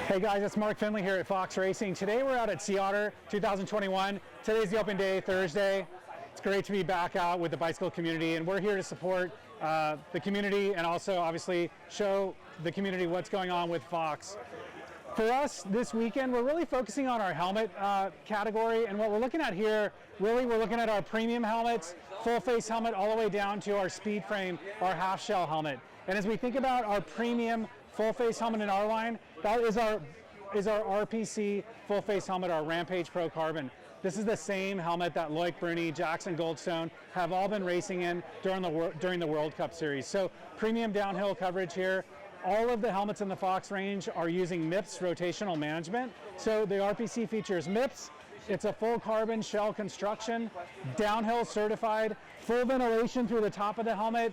Hey guys, it's Mark Finley here at Fox Racing. Today we're out at Sea Otter 2021. Today's the open day, Thursday. It's great to be back out with the bicycle community, and we're here to support the community and also obviously show the community what's going on with Fox. For us this weekend, we're really focusing on our helmet category, and what we're looking at here, really we're looking at our premium helmets, full face helmet all the way down to our speed frame, our half shell helmet. And as we think about our premium full face helmet in our line, that is our RPC full face helmet, our Rampage Pro Carbon. This is the same helmet that Loic Bruni, Jackson Goldstone have all been racing in during the World Cup Series. So premium downhill coverage here. All of the helmets in the Fox range are using MIPS rotational management. So the RPC features MIPS. It's a full carbon shell construction, downhill certified, full ventilation through the top of the helmet,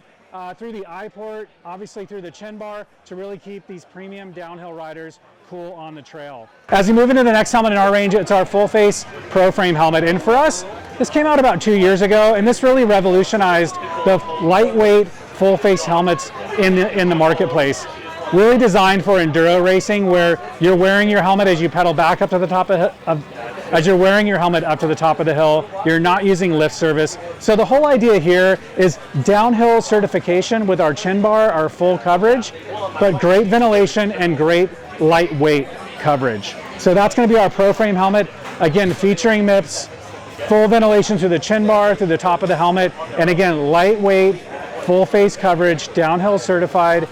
through the eye port, obviously through the chin bar, to really keep these premium downhill riders cool on the trail. As we move into the next helmet in our range, it's our full face Pro Frame helmet. And for us, this came out about 2 years ago, and this really revolutionized the lightweight full face helmets in the marketplace. Really designed for enduro racing, where you're wearing your helmet as you pedal back up to the top as you're wearing your helmet up to the top of the hill. You're not using lift service. So the whole idea here is downhill certification with our chin bar, our full coverage, but great ventilation and great lightweight coverage. So that's going to be our Pro Frame helmet, again featuring MIPS, full ventilation through the chin bar, through the top of the helmet, and again lightweight, full face coverage, downhill certified.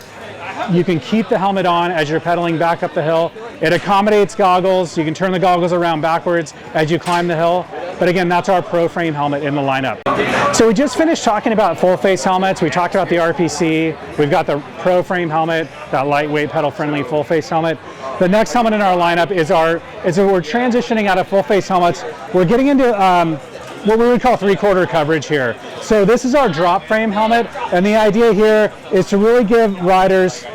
You can keep the helmet on as you're pedaling back up the hill. It accommodates goggles. You can turn the goggles around backwards as you climb the hill. But again, that's our Pro Frame helmet in the lineup. So we just finished talking about full face helmets. We talked about the RPC. We've got the Pro Frame helmet, that lightweight pedal friendly full face helmet. The next helmet in our lineup is we're transitioning out of full face helmets. We're getting into what we would call three-quarter coverage here. So this is our drop frame helmet, and the idea here is to really give riders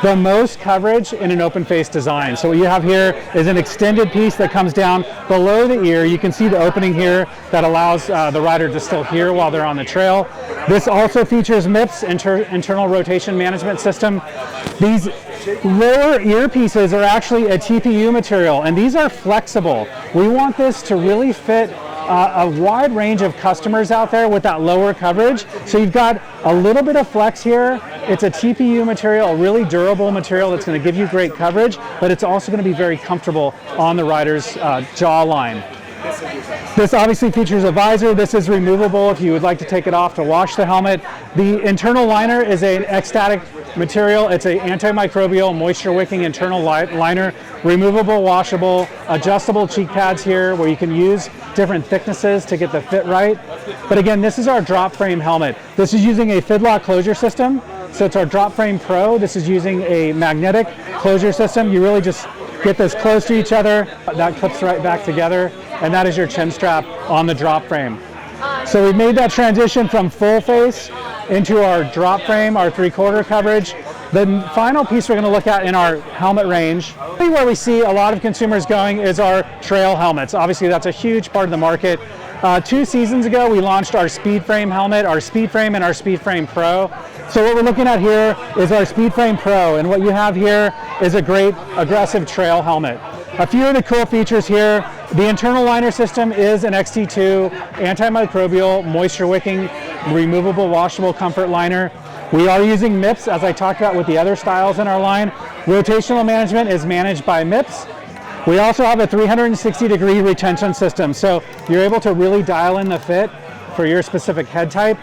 the most coverage in an open face design. So what you have here is an extended piece that comes down below the ear. You can see the opening here that allows the rider to still hear while they're on the trail. This also features MIPS, internal rotation management system. These lower earpieces are actually a TPU material, and these are flexible. We want this to really fit a wide range of customers out there with that lower coverage. So you've got a little bit of flex here. It's a TPU material, a really durable material that's going to give you great coverage, but it's also going to be very comfortable on the rider's jawline. This obviously features a visor. This is removable if you would like to take it off to wash the helmet. The internal liner is an ecstatic material. It's an antimicrobial, moisture-wicking internal liner, removable, washable, adjustable cheek pads here where you can use different thicknesses to get the fit right. But again, this is our drop frame helmet. This is using a Fidlock closure system. So it's our Drop Frame Pro. This is using a magnetic closure system. You really just get this close to each other. That clips right back together, and that is your chin strap on the drop frame. So we've made that transition from full face into our drop frame, our three-quarter coverage. The final piece we're going to look at in our helmet range, where we see a lot of consumers going, is our trail helmets. Obviously, that's a huge part of the market. 2 seasons ago, we launched our Speed Frame helmet, our Speed Frame and our Speed Frame Pro. So what we're looking at here is our Speed Frame Pro, and what you have here is a great aggressive trail helmet. A few of the cool features here: the internal liner system is an XT2 antimicrobial, moisture wicking, removable, washable comfort liner. We are using MIPS, as I talked about with the other styles in our line. Rotational management is managed by MIPS. We also have a 360-degree retention system, so you're able to really dial in the fit for your specific head type.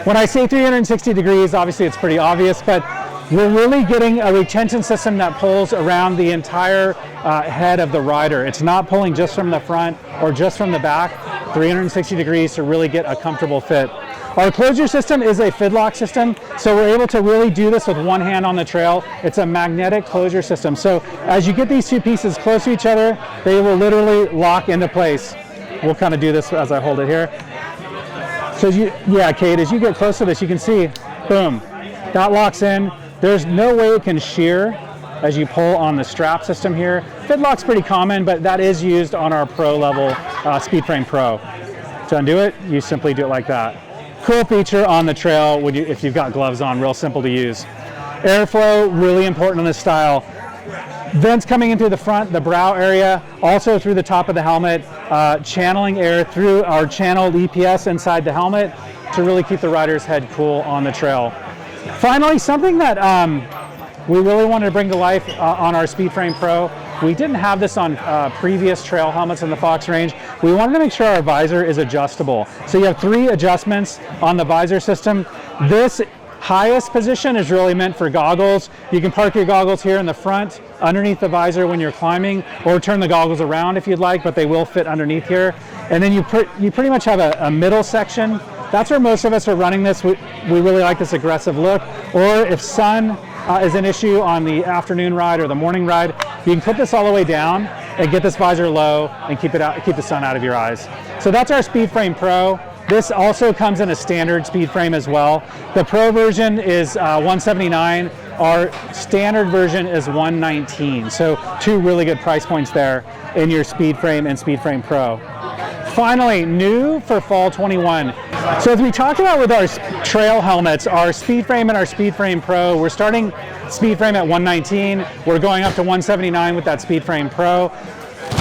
When I say 360 degrees, obviously it's pretty obvious, but we're really getting a retention system that pulls around the entire head of the rider. It's not pulling just from the front or just from the back, 360 degrees to really get a comfortable fit. Our closure system is a Fidlock system, so we're able to really do this with one hand on the trail. It's a magnetic closure system. So as you get these two pieces close to each other, they will literally lock into place. We'll kind of do this as I hold it here. So Kate, as you get close to this, you can see, boom, that locks in. There's no way it can shear as you pull on the strap system here. Fidlock's pretty common, but that is used on our pro level Speed Frame Pro. To undo it, you simply do it like that. Cool feature on the trail if you've got gloves on, real simple to use. Airflow, really important in this style. Vents coming in through the front, the brow area, also through the top of the helmet, channeling air through our channeled EPS inside the helmet to really keep the rider's head cool on the trail. Finally, something that we really wanted to bring to life on our SpeedFrame Pro. We didn't have this on previous trail helmets in the Fox range. We wanted to make sure our visor is adjustable. So you have 3 adjustments on the visor system. This highest position is really meant for goggles. You can park your goggles here in the front, underneath the visor when you're climbing, or turn the goggles around if you'd like, but they will fit underneath here. And then you pretty much have a middle section. That's where most of us are running this. We really like this aggressive look. Or if sun is an issue on the afternoon ride or the morning ride, you can put this all the way down and get this visor low and keep the sun out of your eyes. So that's our SpeedFrame Pro. This also comes in a standard SpeedFrame as well. The Pro version is $179. Our standard version is $119. So 2 really good price points there in your SpeedFrame and SpeedFrame Pro. Finally, new for fall 21. So as we talked about with our trail helmets, our SpeedFrame and our SpeedFrame Pro, we're starting SpeedFrame at $119. We're going up to $179 with that SpeedFrame Pro.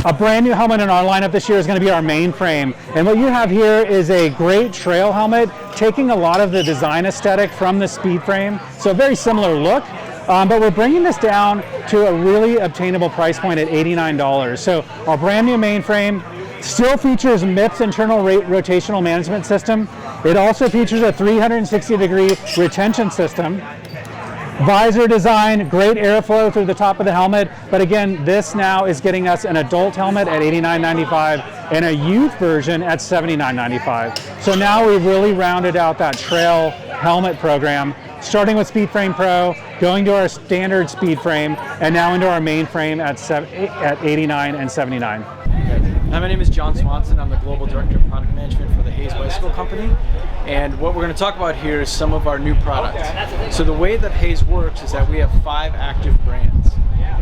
A brand new helmet in our lineup this year is going to be our Mainframe. And what you have here is a great trail helmet, taking a lot of the design aesthetic from the SpeedFrame. So a very similar look, but we're bringing this down to a really obtainable price point at $89. So our brand new Mainframe still features MIPS internal rotational management system. It also features a 360-degree retention system. Visor design, great airflow through the top of the helmet, but again, this now is getting us an adult helmet at $89.95 and a youth version at $79.95. So now we've really rounded out that trail helmet program, starting with SpeedFrame Pro, going to our standard SpeedFrame, and now into our Mainframe at $89 and $79. Hi, my name is John Swanson. I'm the Global Director of Product Management for the Hayes Bicycle Company. And what we're going to talk about here is some of our new products. So the way that Hayes works is that we have 5 active brands.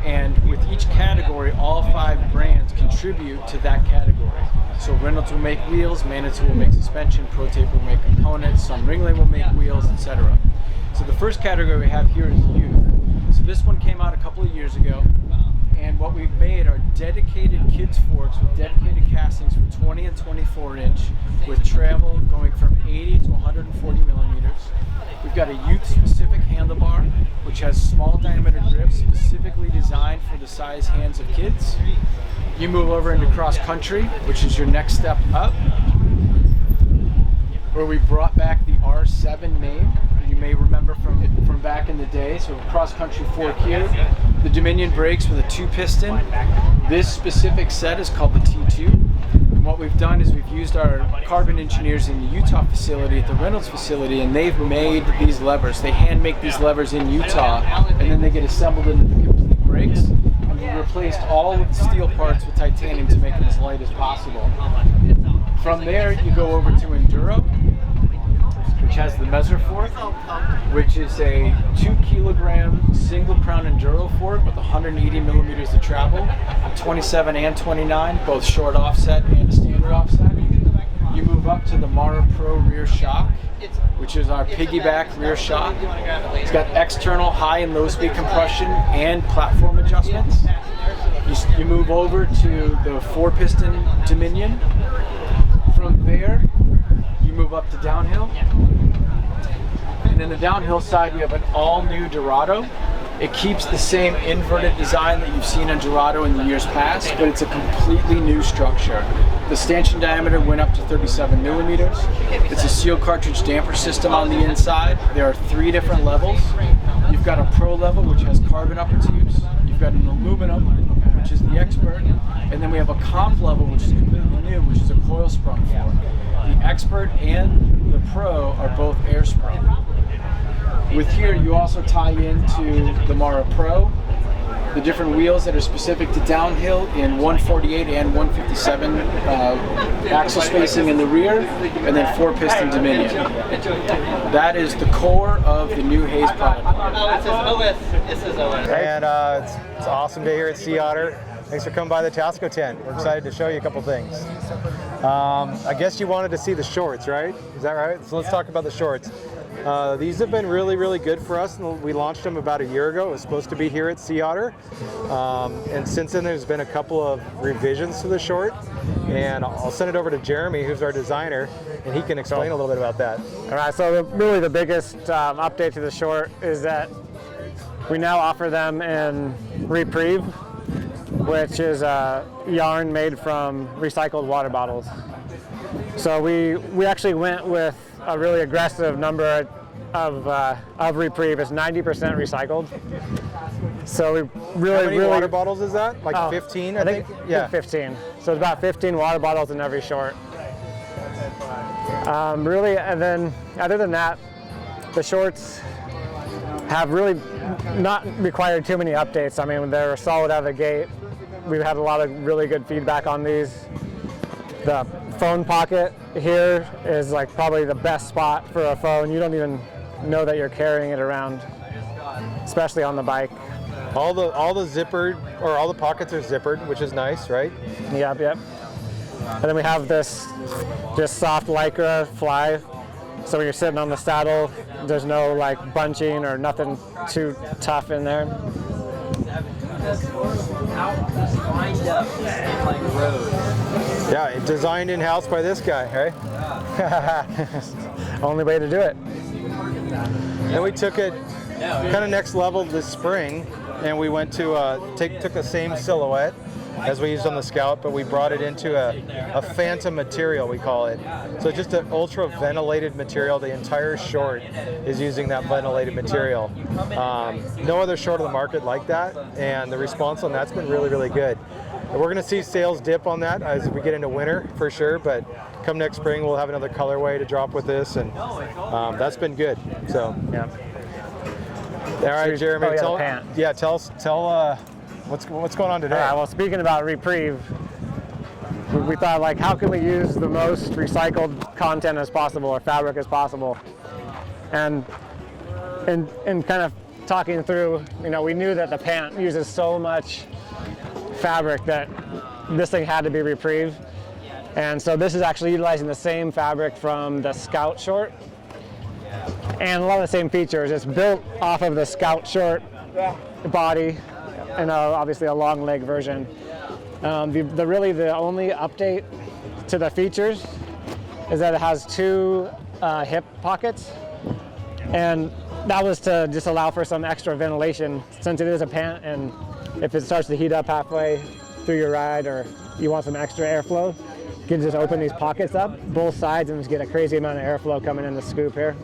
And with each category, all 5 brands contribute to that category. So Reynolds will make wheels, Manitou will make suspension, Pro Tape will make components, some Ringling will make wheels, etc. So the first category we have here is youth. So this one came out a couple of years ago. And what we've made are dedicated kids forks with dedicated castings for 20 and 24 inch with travel going from 80 to 140 millimeters. We've got a youth specific handlebar which has small diameter grips specifically designed for the size hands of kids. You move over into cross country, which is your next step up, where we brought back the R7 name. You may remember from back in the day. So cross country fork here. The Dominion brakes with a 2-piston. This specific set is called the T2. And what we've done is we've used our carbon engineers in the Utah facility at the Reynolds facility, and they've made these levers. They hand make these levers in Utah, and then they get assembled into the complete brakes. And we replaced all of the steel parts with titanium to make them as light as possible. From there, you go over to Enduro, which has the Messer fork, which is a 2-kilogram single crown Enduro fork with 180 millimeters of travel, 27 and 29, both short offset and a standard offset. You move up to the Monopro rear shock, which is our piggyback rear shock. It's got external high and low speed compression and platform adjustments. You move over to the 4-piston Dominion. From there, you move up to downhill. And then the downhill side, we have an all-new Dorado. It keeps the same inverted design that you've seen on Dorado in the years past, but it's a completely new structure. The stanchion diameter went up to 37 millimeters. It's a seal cartridge damper system on the inside. There are 3 different levels. You've got a Pro level, which has carbon upper tubes. You've got an aluminum, which is the Expert. And then we have a comp level, which is completely new, which is a coil sprung fork. The Expert and the Pro are both air sprung. With here, you also tie into the Mara Pro, the different wheels that are specific to downhill in 148 and 157 axle spacing in the rear, and then 4-piston Dominion. That is the core of the new Hayes product. And it's an awesome day here at Sea Otter. Thanks for coming by the Tasco tent. We're excited to show you a couple things. I guess you wanted to see the shorts, right? Is that right? So let's talk about the shorts. These have been really, really good for us. We launched them about a year ago. It was supposed to be here at Sea Otter. And since then, there's been a couple of revisions to the short. And I'll send it over to Jeremy, who's our designer, and he can explain a little bit about that. All right, so really the biggest update to the short is that we now offer them in Reprieve, which is a yarn made from recycled water bottles. So we actually went with a really aggressive number of Reprieve. It's 90% recycled. So we really, How many water bottles is that? Like 15, I think? Yeah, 15. So it's about 15 water bottles in every short. Really, and then other than that, the shorts have really not required too many updates. I mean, they're solid out of the gate. We've had a lot of really good feedback on these. The phone pocket here is like probably the best spot for a phone. You don't even know that you're carrying it around, especially on the bike. All the zippered, or all the pockets are zippered, which is nice, right? Yep. And then we have this just soft Lycra fly. So when you're sitting on the saddle, there's no like bunching or nothing too tough in there. Yeah, designed in-house by this guy, right? Only way to do it. And we took it kind of next level this spring, and we went to took the same silhouette as we used on the Scout, but we brought it into a phantom material, we call it. So just an ultra ventilated material. The entire short is using that ventilated material. No other short on the market like that, and the response on that's been really, really good. And we're gonna see sales dip on that as we get into winter for sure, but come next spring we'll have another colorway to drop with this, and that's been good. So Yeah. all right, Jeremy, the pant. tell what's going on today. All right, well, speaking about Reprieve, we thought, like, how can we use the most recycled content as possible, or fabric as possible? And in kind of talking through, we knew that the pant uses so much fabric that this thing had to be Reprieve. And so this is actually utilizing the same fabric from the Scout short. And a lot of the same features. It's built off of the Scout short body, and obviously a long leg version. The only update to the features is that it has two hip pockets, and that was to just allow for some extra ventilation since it is a pant, and if it starts to heat up halfway through your ride or you want some extra airflow, you can just open these pockets up, both sides, and just get a crazy amount of airflow coming in the scoop here.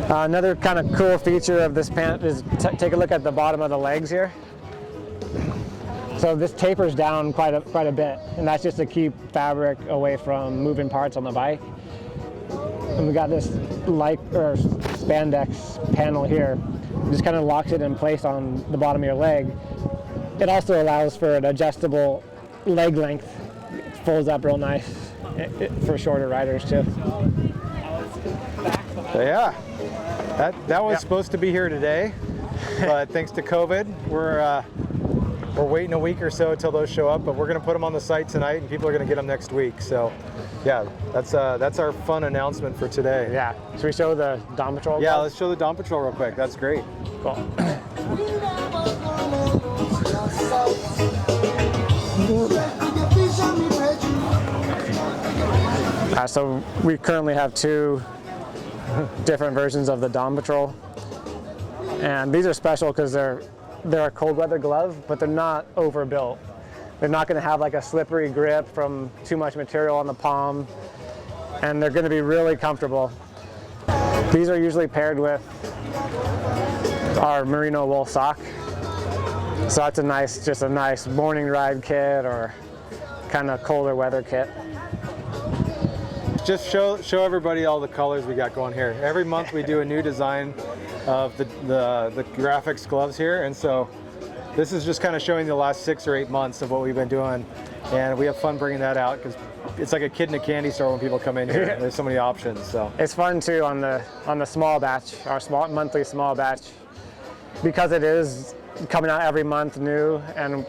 Another kind of cool feature of this pant is take a look at the bottom of the legs here. So this tapers down quite a bit, and that's just to keep fabric away from moving parts on the bike. And we got this spandex panel here. It just kind of locks it in place on the bottom of your leg. It also allows for an adjustable leg length. It folds up real nice for shorter riders too. So yeah, that was supposed to be here today, but thanks to COVID, we're waiting a week or so until those show up. But we're going to put them on the site tonight, and people are going to get them next week. So yeah, that's our fun announcement for today. Yeah. Should we show the Dawn Patrol? Yeah, let's show the Dawn Patrol real quick. That's great. Cool. So we currently have two different versions of the Dawn Patrol, and these are special because they're a cold weather glove, but they're not overbuilt. They're not going to have like a slippery grip from too much material on the palm, and they're going to be really comfortable. These are usually paired with our merino wool sock, so that's a nice morning ride kit or kind of colder weather kit. Just show everybody all the colors we got going here. Every month we do a new design of the graphics gloves here, and so this is just kind of showing the last 6 or 8 months of what we've been doing, and we have fun bringing that out because it's like a kid in a candy store when people come in here. There's so many options. So it's fun too on the small batch, our monthly small batch, because it is coming out every month new, and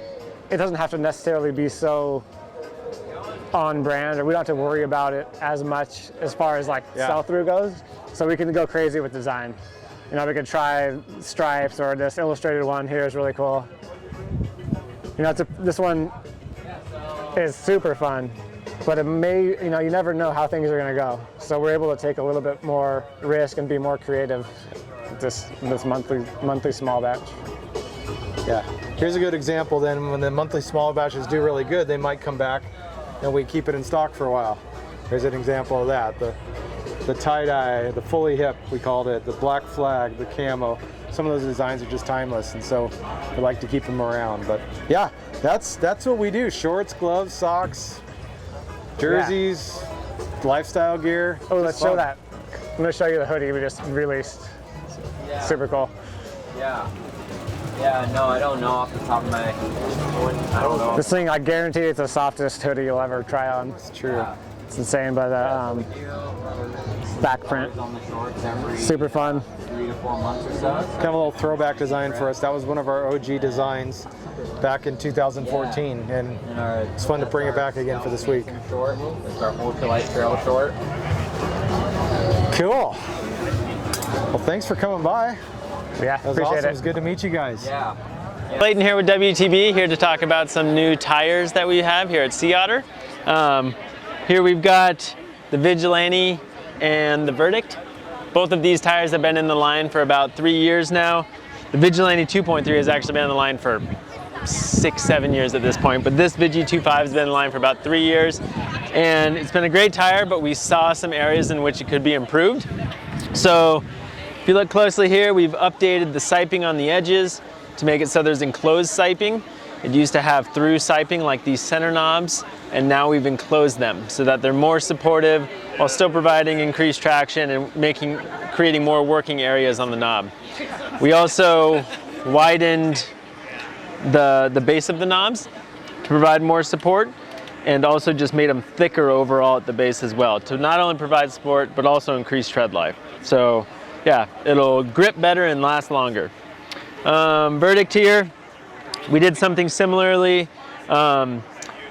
it doesn't have to necessarily be so on brand, or we don't have to worry about it as much as far as like sell-through goes. So we can go crazy with design. You know, we could try stripes, or this illustrated one here is really cool. You know, this one is super fun, but it may, you know, you never know how things are going to go. So we're able to take a little bit more risk and be more creative with this monthly small batch. Yeah, here's a good example then. When the monthly small batches do really good, they might come back and we keep it in stock for a while. Here's an example of that. The tie-dye, the fully hip, we called it, the black flag, the camo. Some of those designs are just timeless, and so we like to keep them around. But yeah, that's what we do. Shorts, gloves, socks, jerseys, lifestyle gear. Oh, let's show that. I'm gonna show you the hoodie we just released. Yeah. Super cool. Yeah. Yeah, no, I don't know off the top of my head. I don't know. This thing, I guarantee it's the softest hoodie you'll ever try on. It's true. Yeah. It's insane, but back print. On the shorts every Super fun. 3 to 4 months or so. It's Kind of a little throwback design for us. That was one of our OG designs back in 2014, and it's fun to bring it back again for this week. Short. It's our ultralight trail short. Cool. Well, thanks for coming by. Yeah, That was appreciate awesome. It it. was good to meet you guys. Yeah. Clayton here with WTB, here to talk about some new tires that we have here at Sea Otter. Here we've got the Vigilante and the Verdict. Both of these tires have been in the line for about 3 years now. The Vigilante 2.3 has actually been in the line for 6-7 years at this point, but this Vigi 2.5 has been in the line for about 3 years. And it's been a great tire, but we saw some areas in which it could be improved. So if you look closely here, we've updated the siping on the edges to make it so there's enclosed siping. It used to have through siping like these center knobs, and now we've enclosed them so that they're more supportive while still providing increased traction and creating more working areas on the knob. We also widened the base of the knobs to provide more support, and also just made them thicker overall at the base as well to not only provide support but also increase tread life. So yeah, it'll grip better and last longer. Verdict here, we did something similarly.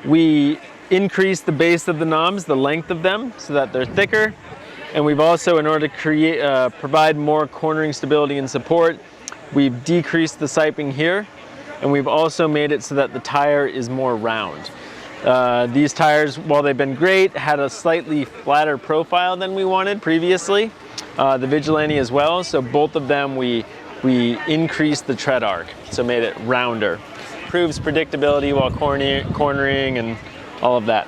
We increased the base of the knobs, the length of them, so that they're thicker. And we've also, in order to provide more cornering stability and support, we've decreased the siping here, and we've also made it so that the tire is more round. These tires, while they've been great, had a slightly flatter profile than we wanted previously. The Vigilante as well, so both of them we increased the tread arc, so made it rounder. Improves predictability while cornering and all of that.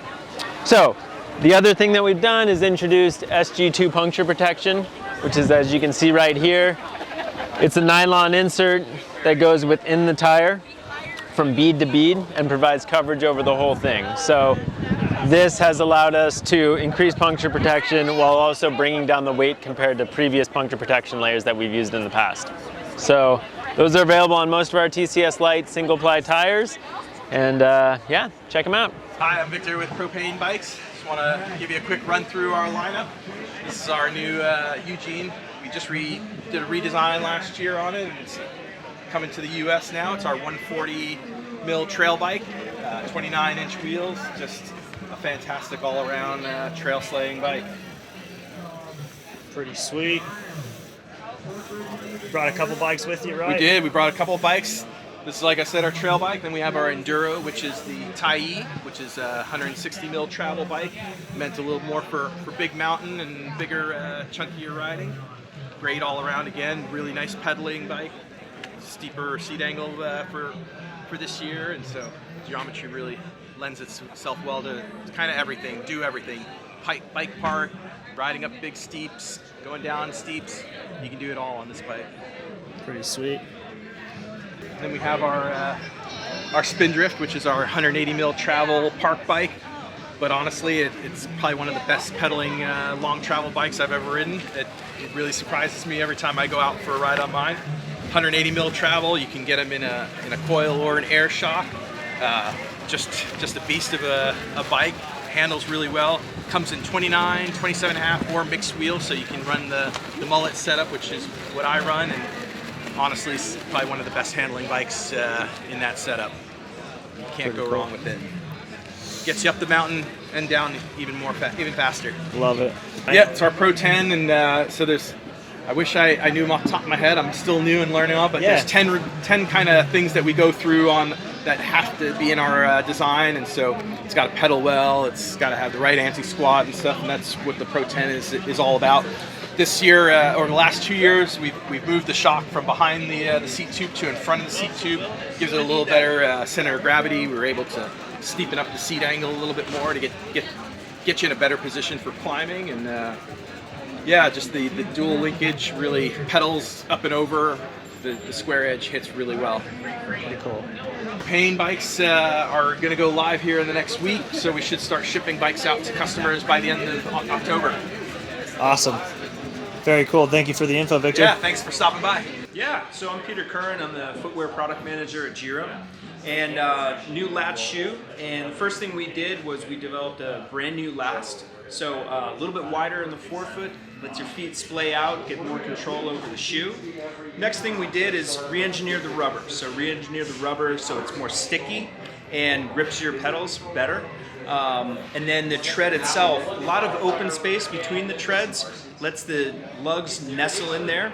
So the other thing that we've done is introduced SG2 puncture protection, which is, as you can see right here, it's a nylon insert that goes within the tire from bead to bead and provides coverage over the whole thing. So this has allowed us to increase puncture protection while also bringing down the weight compared to previous puncture protection layers that we've used in the past. So those are available on most of our TCS Lite single ply tires, and yeah, check them out. Hi, I'm Victor with Propane Bikes. Just want to give you a quick run through our lineup. This is our new Eugene. We just did a redesign last year on it, and it's coming to the US now. It's our 140 mil trail bike, 29-inch wheels, just a fantastic all-around trail slaying bike. Pretty sweet. Brought a couple bikes with you, right? We did. We brought a couple of bikes. This is, like I said, our trail bike. Then we have our Enduro, which is the Tai, which is a 160 mil travel bike, meant a little more for big mountain and bigger, chunkier riding. Great all around again. Really nice pedaling bike. Steeper seat angle for this year, and so geometry really lends itself well to kind of everything. Do everything. Bike park, riding up big steeps, going down steeps. You can do it all on this bike. Pretty sweet. Then we have our Spindrift, which is our 180 mil travel park bike. But honestly, it's probably one of the best pedaling long travel bikes I've ever ridden. It really surprises me every time I go out for a ride on mine. 180 mil travel, you can get them in a coil or an air shock. Just a beast of a bike. Handles really well. Comes in 29, 27.5 or mixed wheels, so you can run the mullet setup, which is what I run, and honestly, it's probably one of the best handling bikes in that setup. You can't go wrong with it. gets you up the mountain and down even faster. Love it. Yeah, it's our Pro 10, and so I wish I knew them off the top of my head. I'm still new and learning all, but Yeah. there's 10 kind of things that we go through on that have to be in our design, and so it's got to pedal well, it's got to have the right anti-squat and stuff, and that's what the Pro 10 is all about. This year, or the last 2 years, we've moved the shock from behind the seat tube to in front of the seat tube. Gives it a little better center of gravity. We were able to steepen up the seat angle a little bit more to get you in a better position for climbing, and yeah, just the dual linkage really pedals up and over. The square edge hits really well. Pretty cool. Propane Bikes are going to go live here in the next week, so we should start shipping bikes out to customers by the end of October. Awesome. Very cool. Thank you for the info, Victor. Yeah, thanks for stopping by. Yeah, so I'm Peter Curran. I'm the footwear product manager at Giro. And new latch shoe. And the first thing we did was we developed a brand new last. So a little bit wider in the forefoot, lets your feet splay out, get more control over the shoe. Next thing we did is re-engineer the rubber. So re-engineer the rubber so it's more sticky and grips your pedals better. And then the tread itself, a lot of open space between the treads, lets the lugs nestle in there.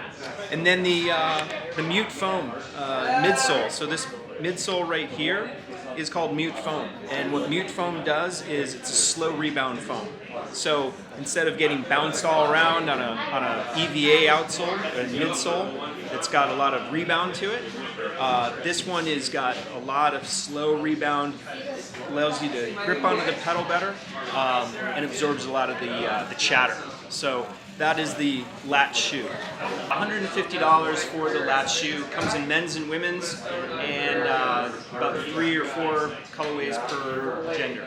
And then the mute foam midsole. So this midsole right here is called mute foam. And what mute foam does is it's a slow rebound foam. So instead of getting bounced all around on a EVA outsole, a midsole, it's got a lot of rebound to it. This one has got a lot of slow rebound, allows you to grip onto the pedal better, and absorbs a lot of the chatter. So that is the latch shoe. $150 for the latch shoe. Comes in men's and women's, and about 3 or 4 colorways per gender.